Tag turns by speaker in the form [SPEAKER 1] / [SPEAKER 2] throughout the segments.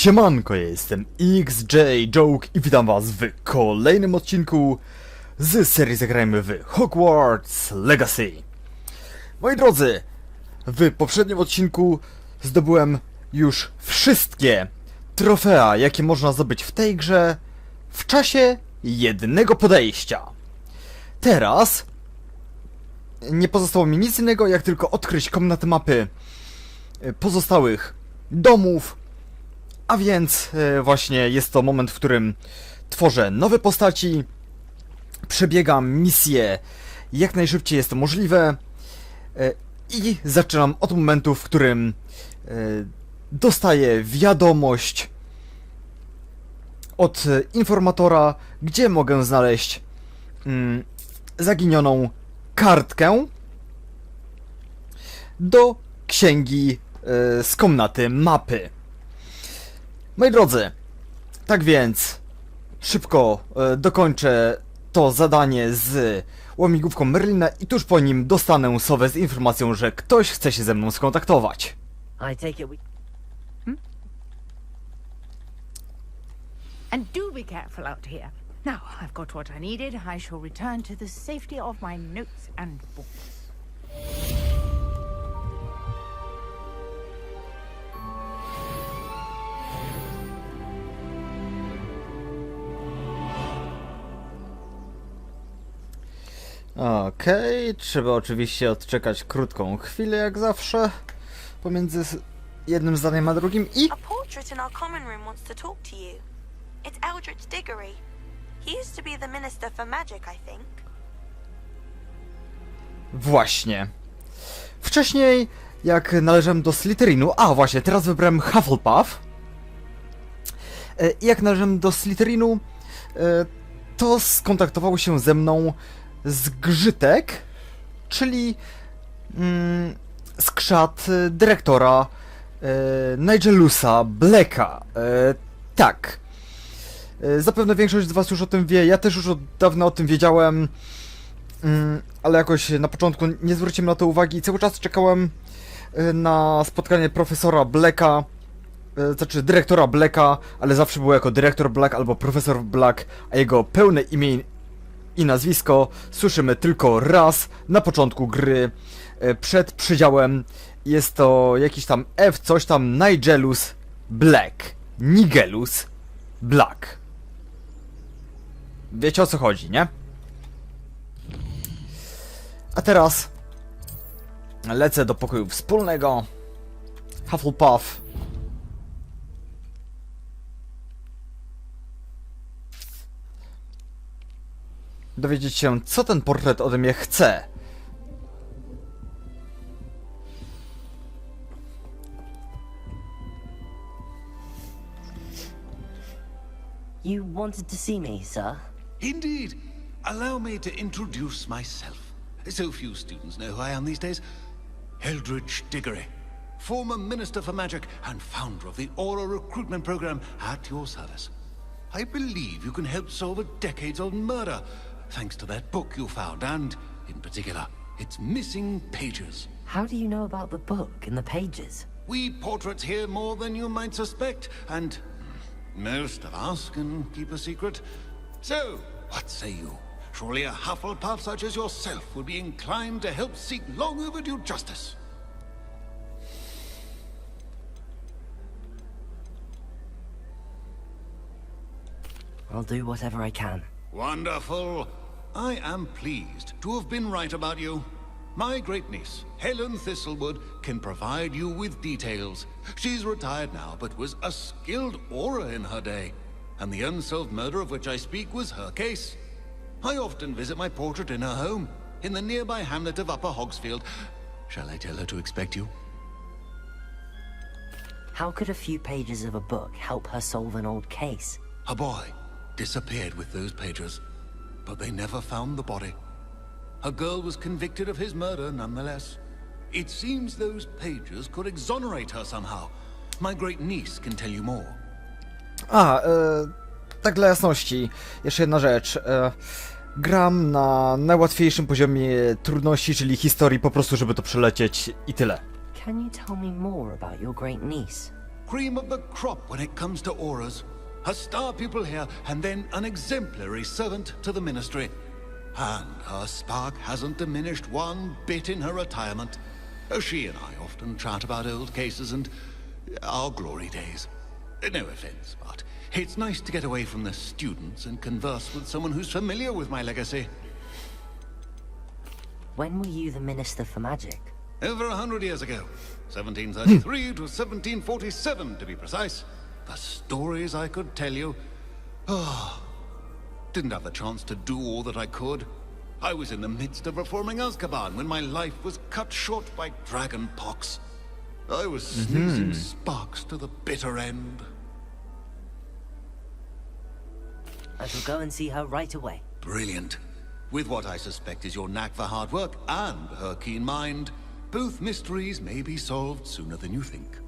[SPEAKER 1] Siemanko, ja jestem XJ i witam was w kolejnym odcinku z serii Zagrajmy w Hogwarts Legacy. Moi drodzy, w poprzednim odcinku zdobyłem już wszystkie trofea, jakie można zdobyć w tej grze w czasie jednego podejścia. Teraz nie pozostało mi nic innego, jak tylko odkryć komnaty mapy pozostałych domów. A więc właśnie jest to moment, w którym tworzę nowe postaci, przebiegam misje jak najszybciej jest to możliwe i zaczynam od momentu, w którym dostaję wiadomość od informatora, gdzie mogę znaleźć zaginioną kartkę do księgi z komnaty mapy. Moi drodzy, tak więc szybko dokończę to zadanie z łamigłówką Merlina i tuż po nim dostanę sowę z informacją, że ktoś chce się ze mną skontaktować.
[SPEAKER 2] I take it we...
[SPEAKER 3] And do be careful out here. Now, I've got what I needed. I shall return to the safety of my notes and books.
[SPEAKER 1] Okej, trzeba oczywiście odczekać krótką chwilę, jak zawsze, pomiędzy jednym zdaniem a drugim i...
[SPEAKER 4] A portrait in our common room wants to talk to you. It's Eldritch Diggory. He used to be the Minister for Magic, I think.
[SPEAKER 1] Właśnie. Wcześniej, jak należałem do Slytherinu... A, właśnie, teraz wybrałem Hufflepuff. Jak należałem do Slytherinu, to skontaktował się ze mną Zgrzytek, czyli skrzat dyrektora Nigelusa Blacka. Tak. Zapewne większość z was już o tym wie, ja też już od dawna o tym wiedziałem, ale jakoś na początku nie zwróciłem na to uwagi i cały czas czekałem na spotkanie profesora Blacka, znaczy dyrektora Blacka, ale zawsze było jako dyrektor Black albo profesor Black, a jego pełne imię i nazwisko słyszymy tylko raz na początku gry, przed przydziałem. Jest to jakiś tam F, coś tam, Nigelus Black. Nigelus Black. Wiecie, o co chodzi, nie? A teraz lecę do pokoju wspólnego. Hufflepuff. Dowiedzieć się, co ten portret ode mnie chce.
[SPEAKER 2] You wanted to see me, sir?
[SPEAKER 5] Indeed. Allow me to introduce myself. So few students know who I am these days. Eldritch Diggory, former Minister for Magic and founder of the Aura recruitment program at your service. I believe you can help solve a decades-old murder, thanks to that book you found, and, in particular, its missing pages.
[SPEAKER 2] How do you know about the book and the pages?
[SPEAKER 5] We portraits hear more than you might suspect, and most of us can keep a secret. So, what say you? Surely a Hufflepuff such as yourself would be inclined to help seek long overdue justice.
[SPEAKER 2] I'll do whatever I can.
[SPEAKER 5] Wonderful. I am pleased to have been right about you. My great niece, Helen Thistlewood, can provide you with details. She's retired now, but was a skilled aura in her day. And the unsolved murder of which I speak was her case. I often visit my portrait in her home, in the nearby hamlet of Upper Hogsfield. Shall I tell her to expect you?
[SPEAKER 2] How could a few pages of a book help her solve an old case?
[SPEAKER 5] A boy disappeared with those pages, but they never found the body. A girl was convicted of his murder nonetheless. It seems those pages could exonerate her somehow. My great niece can tell you more.
[SPEAKER 1] Tak dla jasności, jeszcze jedna rzecz. Gram na najłatwiejszym poziomie trudności, czyli historii, po prostu żeby to przelecieć i tyle.
[SPEAKER 2] Can you tell me more about your great niece?
[SPEAKER 5] Cream of the crop when it comes to auras. A star pupil here, and then an exemplary servant to the ministry. And her spark hasn't diminished one bit in her retirement. She and I often chat about old cases and our glory days. No offense, but it's nice to get away from the students and converse with someone who's familiar with my legacy.
[SPEAKER 2] When were you the Minister for Magic?
[SPEAKER 5] Over 100 years ago. 1733 to 1747, to be precise. The stories I could tell you. Oh, didn't have the chance to do all that I could. I was in the midst of reforming Azkaban when my life was cut short by dragon pox. I was sneezing sparks to the bitter end.
[SPEAKER 2] I shall go and see her right away.
[SPEAKER 5] Brilliant. With what I suspect is your knack for hard work and her keen mind, both mysteries may be solved sooner than you think.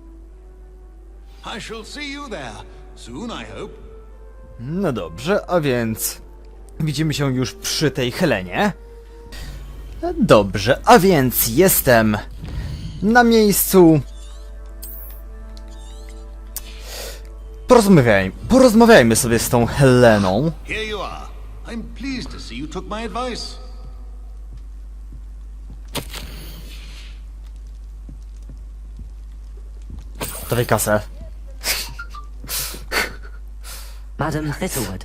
[SPEAKER 5] I shall see you there. Soon, I hope.
[SPEAKER 1] No dobrze, a więc widzimy się już przy tej Helenie. Dobrze, a więc jestem na miejscu. Porozmawiajmy sobie z tą Heleną.
[SPEAKER 5] Here you are. I'm pleased to see you took my advice.
[SPEAKER 1] Dawaj kasę.
[SPEAKER 2] Madam Thistlewood,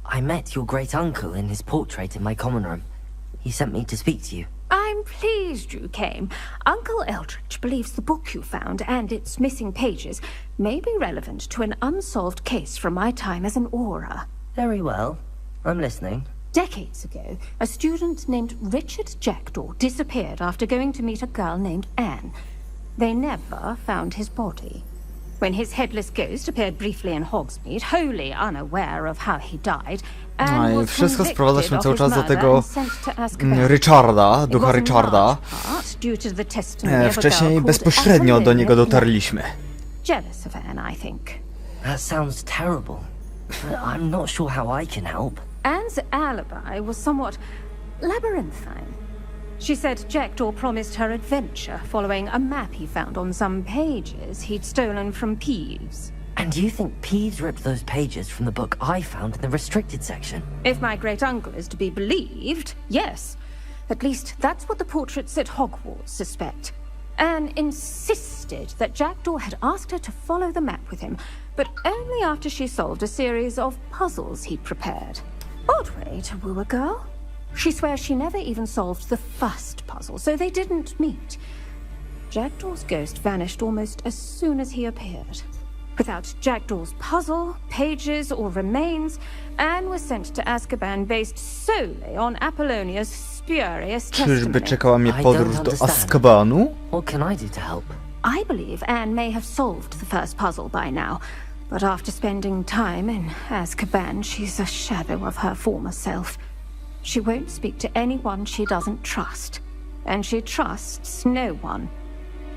[SPEAKER 2] I met your great uncle in his portrait in my common room. He sent me to speak to you.
[SPEAKER 3] I'm pleased you came. Uncle Eldridge believes the book you found and its missing pages may be relevant to an unsolved case from my time as an aura.
[SPEAKER 2] Very well. I'm listening.
[SPEAKER 3] Decades ago, a student named Richard Jackdaw disappeared after going to meet a girl named Anne. They never found his body. When his headless ghost appeared briefly in Hogsmeade, wholly unaware of how he died, Anne
[SPEAKER 1] No i
[SPEAKER 3] was
[SPEAKER 1] wszystko sprowadza się
[SPEAKER 3] convicted
[SPEAKER 1] cały
[SPEAKER 3] of
[SPEAKER 1] czas
[SPEAKER 3] his
[SPEAKER 1] do
[SPEAKER 3] murder
[SPEAKER 1] tego
[SPEAKER 3] and sent to Azkaban.
[SPEAKER 1] Richarda,
[SPEAKER 3] It
[SPEAKER 1] ducha
[SPEAKER 3] was in
[SPEAKER 1] Richarda.
[SPEAKER 3] large part due to the testimony of a
[SPEAKER 1] Wcześniej
[SPEAKER 3] girl
[SPEAKER 1] bezpośrednio
[SPEAKER 3] called
[SPEAKER 1] do niego
[SPEAKER 3] Apollonia.
[SPEAKER 1] dotarliśmy.
[SPEAKER 3] Jealous of Anne, I think.
[SPEAKER 2] That sounds terrible. But I'm not sure how I can help.
[SPEAKER 3] Anne's alibi was somewhat labyrinthine. She said Jackdaw promised her adventure following a map he found on some pages he'd stolen from Peeves.
[SPEAKER 2] And you think Peeves ripped those pages from the book I found in the restricted section?
[SPEAKER 3] If my great-uncle is to be believed, yes. At least that's what the portraits at Hogwarts suspect. Anne insisted that Jackdaw had asked her to follow the map with him, but only after she solved a series of puzzles he'd prepared. Odd way to woo a girl. She swears she never even solved the first puzzle, so they didn't meet. Jackdaw's ghost vanished almost as soon as he appeared. Without Jackdaw's puzzle, pages, or remains, Anne was sent to Azkaban based solely on Apollonia's spurious
[SPEAKER 1] Czyżby
[SPEAKER 3] testimony.
[SPEAKER 1] czekała mnie
[SPEAKER 2] I
[SPEAKER 1] podróż
[SPEAKER 2] don't
[SPEAKER 1] do
[SPEAKER 2] understand.
[SPEAKER 1] Azkabanu?
[SPEAKER 2] What can I do to help?
[SPEAKER 3] I believe Anne may have solved the first puzzle by now, but after spending time in Azkaban, she's a shadow of her former self. She won't speak to anyone she doesn't trust, and she trusts no one.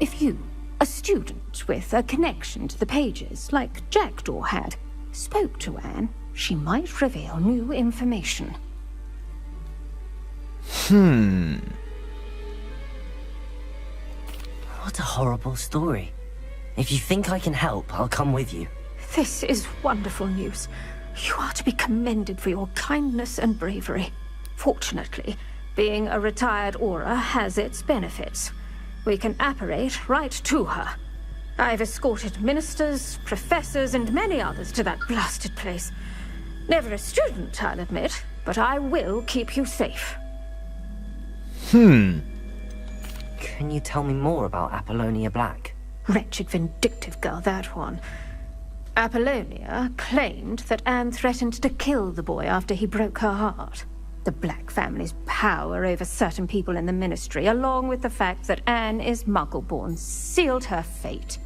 [SPEAKER 3] If you, a student with a connection to the pages, like Jackdaw had, spoke to Anne, she might reveal new information.
[SPEAKER 2] What a horrible story. If you think I can help, I'll come with you.
[SPEAKER 3] This is wonderful news. You are to be commended for your kindness and bravery. Fortunately, being a retired aura has its benefits. We can apparate right to her. I've escorted ministers, professors, and many others to that blasted place. Never a student, I'll admit, but I will keep you safe.
[SPEAKER 2] Can you tell me more about Apollonia Black?
[SPEAKER 3] Wretched, vindictive girl, that one. Apollonia claimed that Anne threatened to kill the boy after he broke her heart. The Black family's power over certain people in the ministry, along with the fact that Anne is Muggle-born, sealed her fate.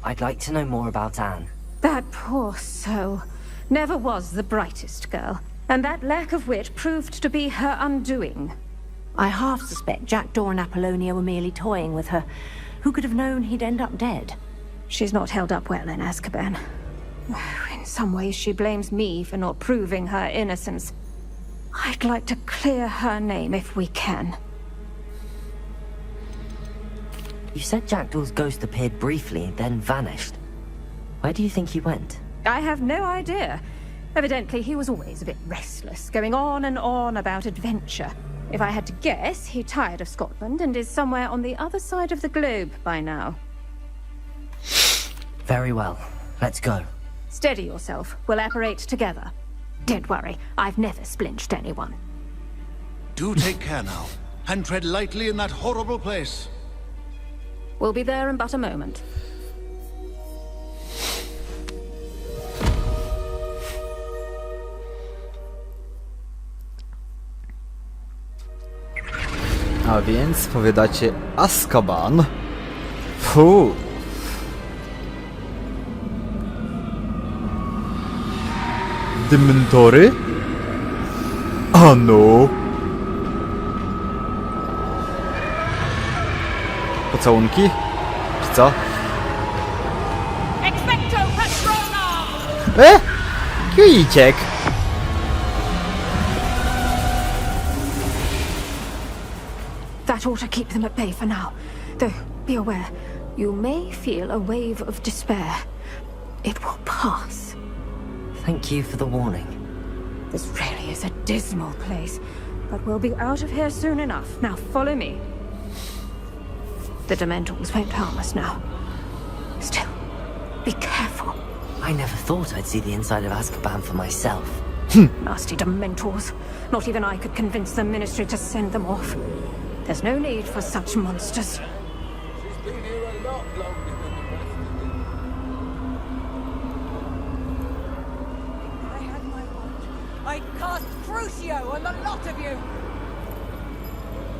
[SPEAKER 2] I'd like to know more about Anne.
[SPEAKER 3] That poor soul never was the brightest girl, and that lack of wit proved to be her undoing.
[SPEAKER 6] I half suspect Jackdaw and Apollonia were merely toying with her. Who could have known he'd end up dead?
[SPEAKER 3] She's not held up well in Azkaban. In some ways, she blames me for not proving her innocence. I'd like to clear her name if we can.
[SPEAKER 2] You said Jackdaw's ghost appeared briefly, then vanished. Where do you think he went?
[SPEAKER 3] I have no idea. Evidently, he was always a bit restless, going on and on about adventure. If I had to guess, he tired of Scotland and is somewhere on the other side of the globe by now.
[SPEAKER 2] Very well. Let's go.
[SPEAKER 3] Steady yourself. We'll apparate together. Don't worry, I've never splinched anyone.
[SPEAKER 5] Do take care now, and tread lightly in that horrible place.
[SPEAKER 3] We'll be there in but a moment.
[SPEAKER 1] A więc powiadacie Azkaban. Fu. Dementory? Ano. Pocałunki? Czy co? Kliknijcie.
[SPEAKER 3] That ought to keep them at bay for now. Though, be aware, you may feel a wave of despair. It will pass.
[SPEAKER 2] Thank you for the warning.
[SPEAKER 3] This really is a dismal place, but we'll be out of here soon enough. Now follow me. The Dementors won't harm us now. Still, be careful.
[SPEAKER 2] I never thought I'd see the inside of Azkaban for myself.
[SPEAKER 3] Nasty Dementors. Not even I could convince the Ministry to send them off. There's no need for such monsters.
[SPEAKER 7] I'd cast Crucio on the lot of you!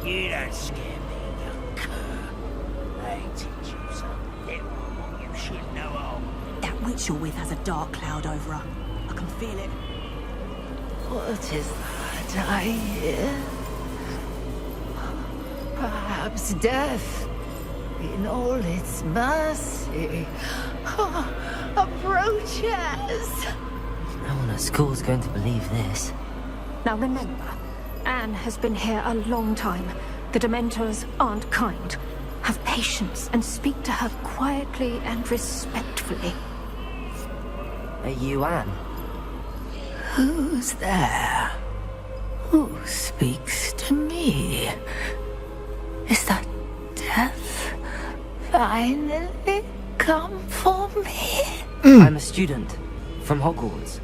[SPEAKER 8] You don't scare me, young cur. They teach you something little you should know of.
[SPEAKER 7] That witch you're with has a dark cloud over her. I can feel it.
[SPEAKER 2] What is that I hear? Perhaps death, in all its mercy, approaches. No one at school's going to believe this.
[SPEAKER 3] Now remember, Anne has been here a long time. The Dementors aren't kind. Have patience and speak to her quietly and respectfully.
[SPEAKER 2] Are you Anne?
[SPEAKER 8] Who's there? Who speaks to me? Is that death finally come for me?
[SPEAKER 2] I'm a student from Hogwarts.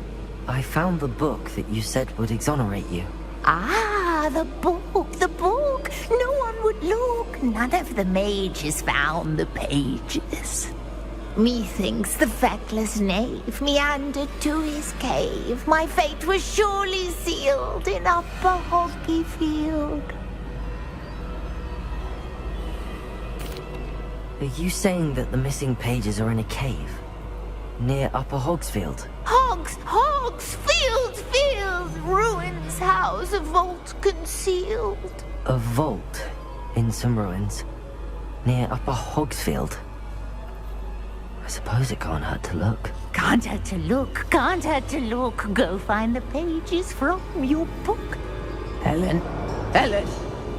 [SPEAKER 2] I found the book that you said would exonerate you.
[SPEAKER 8] Ah, the book, the book. No one would look. None of the mages found the pages. Methinks the feckless knave meandered to his cave. My fate was surely sealed in Upper Hogsfield.
[SPEAKER 2] Are you saying that the missing pages are in a cave? Near Upper Hogsfield?
[SPEAKER 8] Hogsfield, ruins house, a vault concealed.
[SPEAKER 2] A vault in some ruins near Upper Hogsfield. I suppose it can't hurt to look.
[SPEAKER 8] Can't hurt to look. Go find the pages from your book. Helen,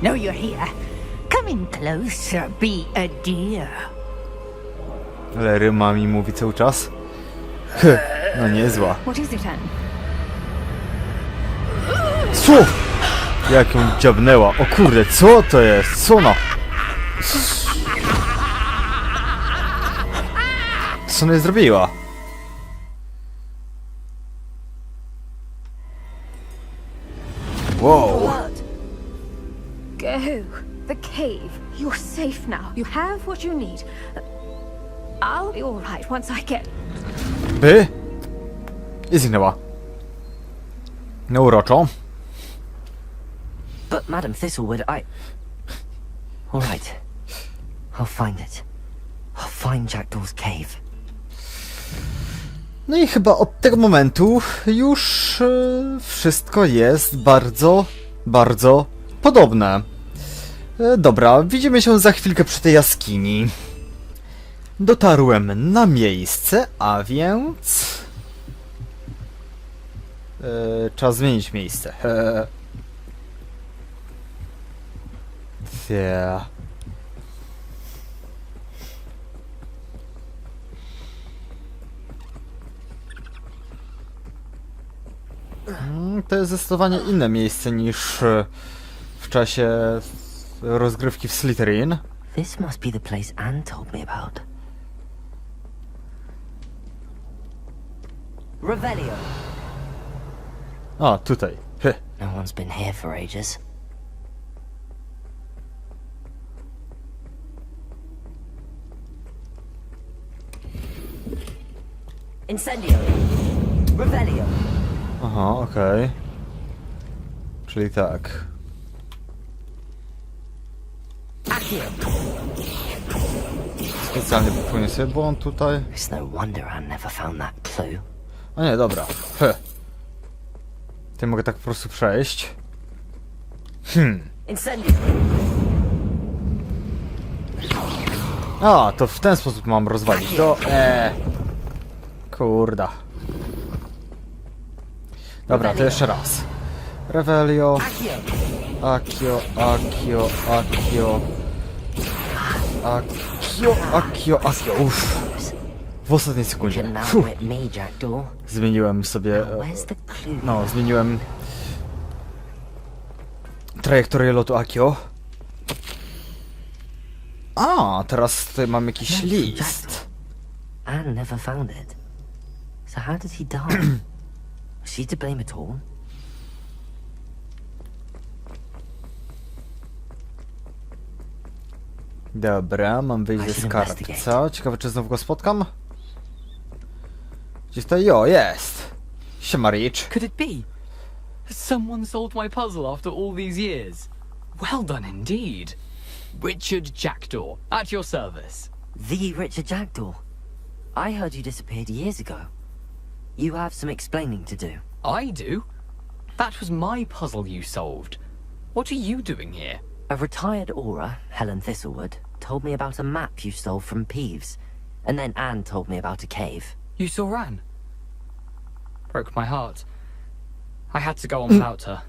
[SPEAKER 8] know you're here. Come in closer, be a dear.
[SPEAKER 1] Ale Ryma mi mówi cały czas. No niezła.
[SPEAKER 3] What is it, Anne?
[SPEAKER 1] Co? Jak ją dziabnęła. O kurde, co to jest? Co ona? Co ona zrobiła? Wow.
[SPEAKER 3] Blood. Go. The cave. You're safe now. You have what you need. I'll be all right once I get...
[SPEAKER 1] By? I zginęła. No uroczo.
[SPEAKER 2] But Madam Thistlewood, All right. I'll find it. I'll find Jackdaw's cave.
[SPEAKER 1] No i chyba od tego momentu już wszystko jest bardzo podobne. Dobra, widzimy się za chwilkę przy tej jaskini. Dotarłem na miejsce, a więc... czas zmienić miejsce. To jest zdecydowanie inne miejsce niż w czasie rozgrywki w Slytherin.
[SPEAKER 2] This must be the place Anne told me about. Revelio.
[SPEAKER 1] A, tutaj.
[SPEAKER 2] No one's been here for ages. Incendio. Revelio.
[SPEAKER 1] Aha, okej. Czyli tak.
[SPEAKER 2] Accio.
[SPEAKER 1] Specjalnie popełnię sobie błąd tutaj.
[SPEAKER 2] It's no wonder Anne never found that clue.
[SPEAKER 1] A nie, dobra. Ty mogę tak po prostu przejść.
[SPEAKER 2] Incendio.
[SPEAKER 1] A, to w ten sposób mam rozwalić. To kurda. Dobra, to jeszcze raz. Revelio.
[SPEAKER 2] Accio.
[SPEAKER 1] Akio. Uff. W ostatniej sekundzie.
[SPEAKER 2] Can now
[SPEAKER 1] Fuh.
[SPEAKER 2] whip me, Jackdaw.
[SPEAKER 1] Zmieniłem sobie...
[SPEAKER 2] Where's the clue?
[SPEAKER 1] No, zmieniłem... trajektorię lotu Akio. A, teraz tutaj mam jakiś list.
[SPEAKER 2] Anne never found it. So how did he die? Was she to blame at all?
[SPEAKER 1] Dobra, mam wyjść ze skarbca. Ciekawe, czy znowu go spotkam? Gdzieś tutaj, jest! Siema, Rich.
[SPEAKER 9] Could it be? Has someone solved my puzzle after all these years? Well done indeed. Richard Jackdaw, at your service.
[SPEAKER 2] The Richard Jackdaw. I heard you disappeared years ago. You have some explaining to do.
[SPEAKER 9] I do? That was my puzzle you solved. What are you doing here?
[SPEAKER 2] A retired aura, Helen Thistlewood, told me about a map you stole from Peeves. And then Anne told me about a cave.
[SPEAKER 9] You saw Anne? Broke my heart. I had to go on without her.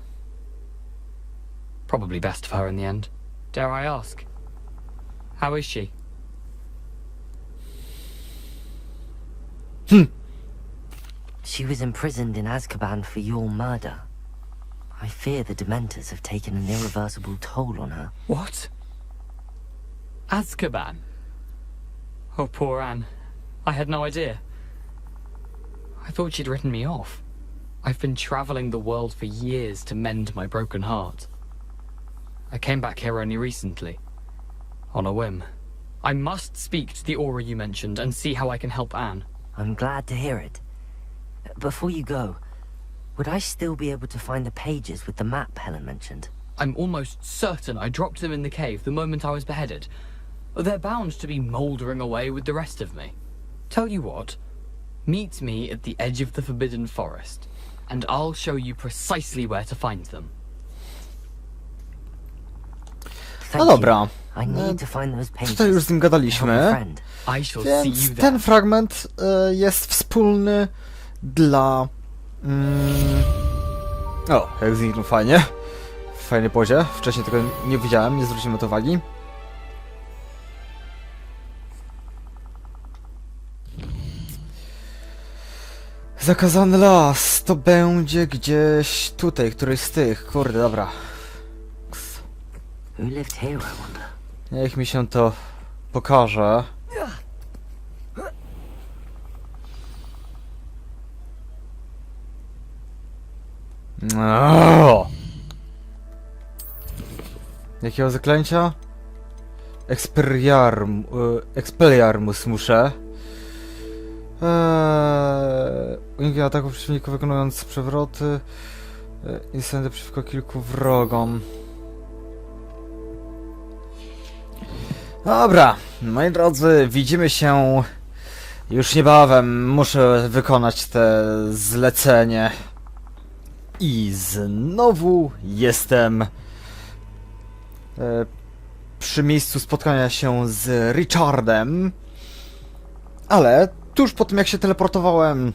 [SPEAKER 9] Probably best for her in the end. Dare I ask? How is she?
[SPEAKER 2] She was imprisoned in Azkaban for your murder. I fear the Dementors have taken an irreversible toll on her.
[SPEAKER 9] What? Azkaban? Oh, poor Anne. I had no idea. I thought she'd written me off. I've been traveling the world for years to mend my broken heart. I came back here only recently. On a whim. I must speak to the aura you mentioned and see how I can help Anne.
[SPEAKER 2] I'm glad to hear it. Before you go, would I still be able to find the pages with the map Helen mentioned?
[SPEAKER 9] I'm almost certain I dropped them in the cave the moment I was beheaded. They're bound to be mouldering away with the rest of me. Tell you what, meet me at the edge of the Forbidden Forest, and I'll show you precisely where to find them.
[SPEAKER 1] No dobra.
[SPEAKER 2] I need to find those pages.
[SPEAKER 1] Tutaj już z nim gadaliśmy.
[SPEAKER 9] I shall see you
[SPEAKER 1] Więc
[SPEAKER 9] there.
[SPEAKER 1] ten fragment jest wspólny dla... O, jak zniknął fajnie. W fajnej pozie. Wcześniej tego nie widziałem, nie zwróciłem na to uwagi. Zakazany las. To będzie gdzieś tutaj, któryś z tych. Kurde, dobra.
[SPEAKER 2] Who lived here, I wonder?
[SPEAKER 1] Niech mi się to pokaże. Jakiego zaklęcia? Expelliarmus muszę. Unikaj ataków przeciwników wykonując przewroty. Incendy przeciwko kilku wrogom. Dobra, moi drodzy, widzimy się już niebawem. Muszę wykonać te zlecenie. I znowu jestem przy miejscu spotkania się z Richardem. Ale tuż po tym, jak się teleportowałem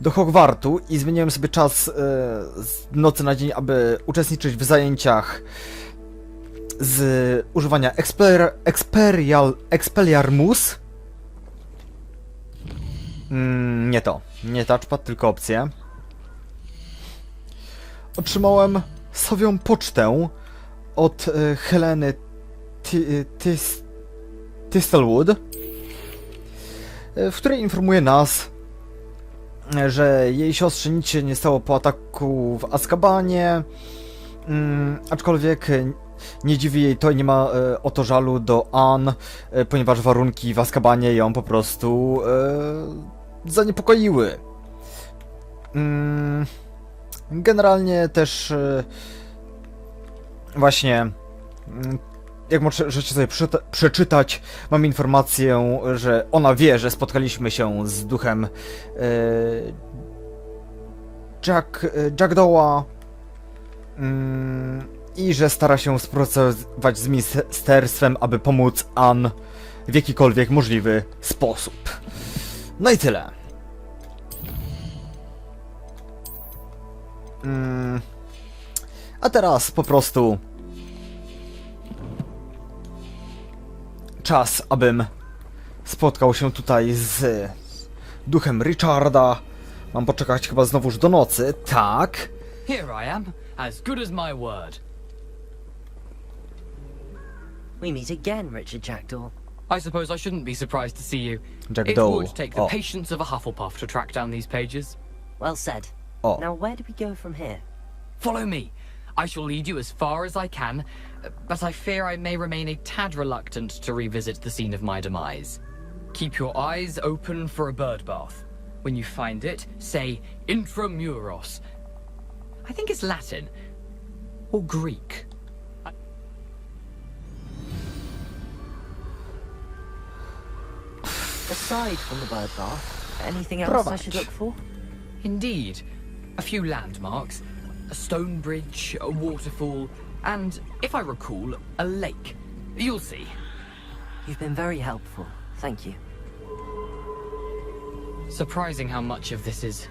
[SPEAKER 1] do Hogwartu i zmieniłem sobie czas z nocy na dzień, aby uczestniczyć w zajęciach z używania Expelliarmus. Nie to. Nie touchpad, tylko opcje. Otrzymałem sowią pocztę od Heleny Thistlewood, w której informuje nas, że jej siostrze nic się nie stało po ataku w Azkabanie, aczkolwiek nie dziwi jej to i nie ma o to żalu do Ann, ponieważ warunki w Azkabanie ją po prostu zaniepokoiły. Generalnie też właśnie, jak możecie sobie przeczytać, mam informację, że ona wie, że spotkaliśmy się z duchem Jackdawa i że stara się współpracować z ministerstwem, aby pomóc Ann w jakikolwiek możliwy sposób. No i tyle. A teraz po prostu czas, abym spotkał się tutaj z duchem Richarda. Mam poczekać chyba znowuż do nocy, tak?
[SPEAKER 9] Here I am, as good as my word.
[SPEAKER 2] We meet again, Richard Jackdaw.
[SPEAKER 9] I suppose I shouldn't be surprised to see you. It
[SPEAKER 1] Jackdaw.
[SPEAKER 9] would take the
[SPEAKER 1] O.
[SPEAKER 9] patience of a Hufflepuff to track down these pages.
[SPEAKER 2] Well said.
[SPEAKER 1] O.
[SPEAKER 2] Now, where do we go from here?
[SPEAKER 9] Follow me. I shall lead you as far as I can, but I fear I may remain a tad reluctant to revisit the scene of my demise. Keep your eyes open for a bird bath. When you find it, say intramuros. I think it's Latin. Or Greek.
[SPEAKER 2] Aside from the bird bath, anything else I should look for?
[SPEAKER 9] Indeed. A few landmarks. A stone bridge, a waterfall, and, if I recall, a lake. You'll see.
[SPEAKER 2] You've been very helpful. Thank you.
[SPEAKER 9] Surprising how much of this is,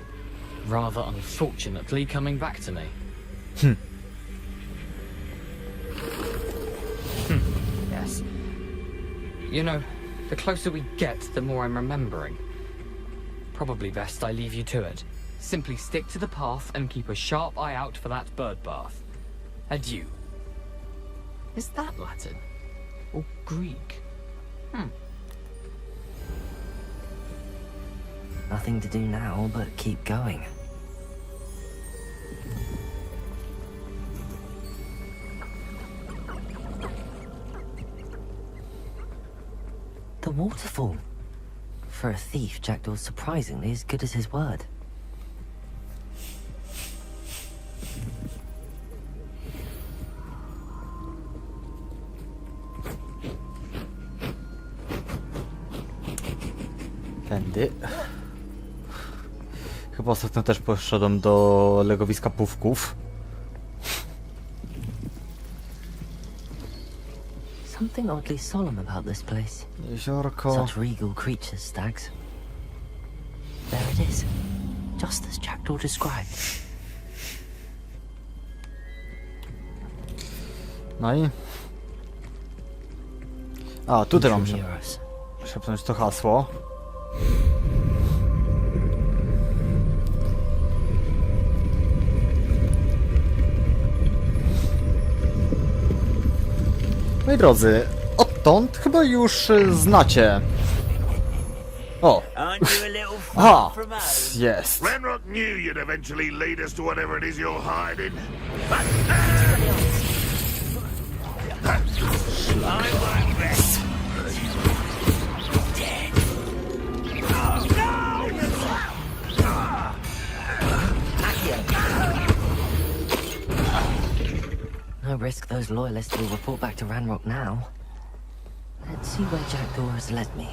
[SPEAKER 9] rather unfortunately, coming back to me. Yes. You know, the closer we get, the more I'm remembering. Probably best I leave you to it. Simply stick to the path and keep a sharp eye out for that bird bath. Adieu. Is that Latin? Or Greek?
[SPEAKER 2] Nothing to do now but keep going. The waterfall. For a thief, Jackdaw's surprisingly as good as his word.
[SPEAKER 1] Tędy. Chyba ostatnio też poszedłem do legowiska pufków.
[SPEAKER 2] Something oddly solemn about this place.
[SPEAKER 1] Jeziorko.
[SPEAKER 2] Such regal creatures, stags. There it is. Just as Jackdaw described.
[SPEAKER 1] No i... A, tutaj mam się
[SPEAKER 2] Intramuros.
[SPEAKER 1] szepnąć to hasło. Moi drodzy, odtąd chyba już znacie. O! A! Jest!
[SPEAKER 10] Ranrock knew you'd eventually lead us to whatever it is you're hiding.
[SPEAKER 2] No risk those loyalists will report back to Ranrock now. Let's see where Jackdaw has led me.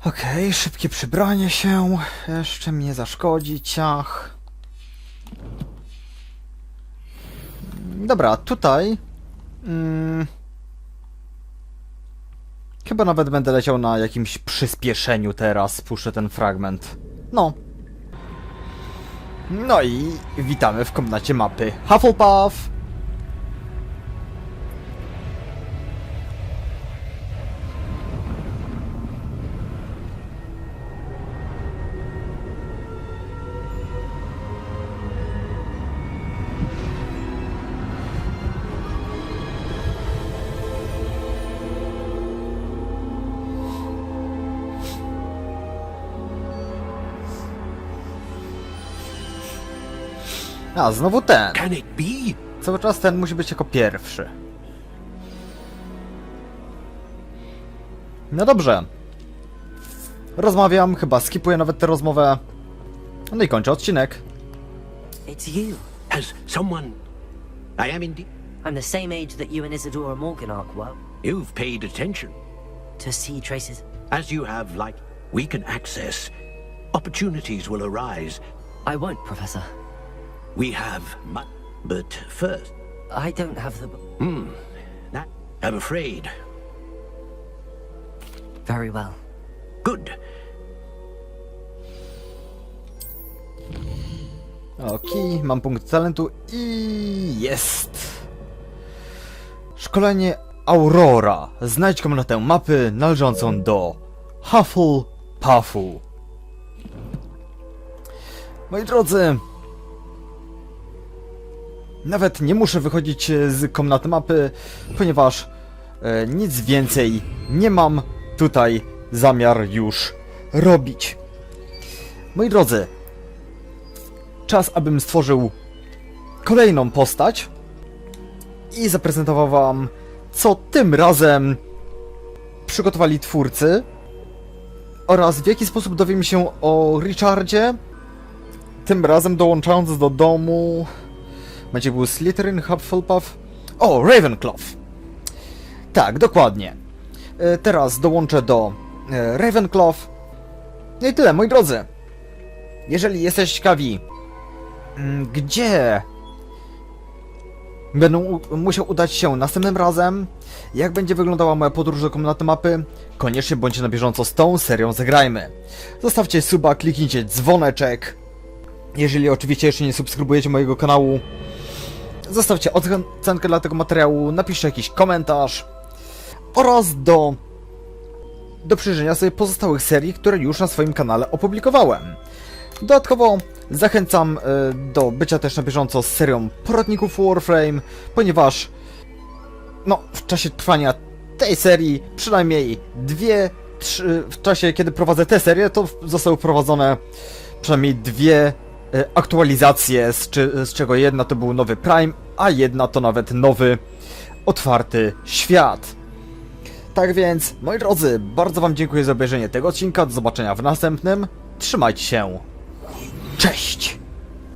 [SPEAKER 1] Okej, szybkie przybranie się. Jeszcze mnie zaszkodzi, ciach. Dobra, tutaj... Chyba nawet będę leciał na jakimś przyspieszeniu teraz. Puszczę ten fragment. No. No i witamy w komnacie mapy Hufflepuff. A, znowu ten.
[SPEAKER 11] Can it be?
[SPEAKER 1] Cały czas ten musi być jako pierwszy. No dobrze. Rozmawiam, chyba skipuję nawet tę rozmowę. No i kończę odcinek.
[SPEAKER 2] It's you.
[SPEAKER 11] Has someone... I am indeed...
[SPEAKER 2] I'm the same age that you and Isadora Morgan are, well,
[SPEAKER 11] You've paid attention.
[SPEAKER 2] to see traces.
[SPEAKER 11] As you have, like, we can access. Opportunities will arise.
[SPEAKER 2] I won't, Professor.
[SPEAKER 11] We have much... But first...
[SPEAKER 2] I don't have the...
[SPEAKER 11] That... I'm afraid.
[SPEAKER 2] Very well.
[SPEAKER 11] Good.
[SPEAKER 1] Okej, mam punkt talentu i jest. Szkolenie Aurora. Znajdź komnatę mapy należącą do Hufflepuffu. Moi drodzy, nawet nie muszę wychodzić z komnaty mapy, ponieważ nic więcej nie mam tutaj zamiar już robić. Moi drodzy, czas, abym stworzył kolejną postać i zaprezentował wam, co tym razem przygotowali twórcy oraz w jaki sposób dowiemy się o Richardzie, tym razem dołączając do domu... Będzie był Slytherin, Hufflepuff... O, Ravenclaw! Tak, dokładnie. Teraz dołączę do Ravenclaw. No i tyle, moi drodzy. Jeżeli jesteście ciekawi, gdzie będę musiał udać się następnym razem, jak będzie wyglądała moja podróż do komnaty mapy, koniecznie bądźcie na bieżąco z tą serią Zagrajmy. Zostawcie suba, kliknijcie dzwoneczek. Jeżeli oczywiście jeszcze nie subskrybujecie mojego kanału, zostawcie ocenkę dla tego materiału, napiszcie jakiś komentarz oraz do przyjrzenia sobie pozostałych serii, które już na swoim kanale opublikowałem. Dodatkowo zachęcam do bycia też na bieżąco z serią poradników Warframe, ponieważ no, w czasie trwania tej serii przynajmniej w czasie kiedy prowadzę tę serię, to zostały wprowadzone przynajmniej dwie aktualizacje, z czego jedna to był nowy Prime, a jedna to nawet nowy otwarty świat. Tak więc, moi drodzy, bardzo wam dziękuję za obejrzenie tego odcinka, do zobaczenia w następnym, trzymajcie się, cześć!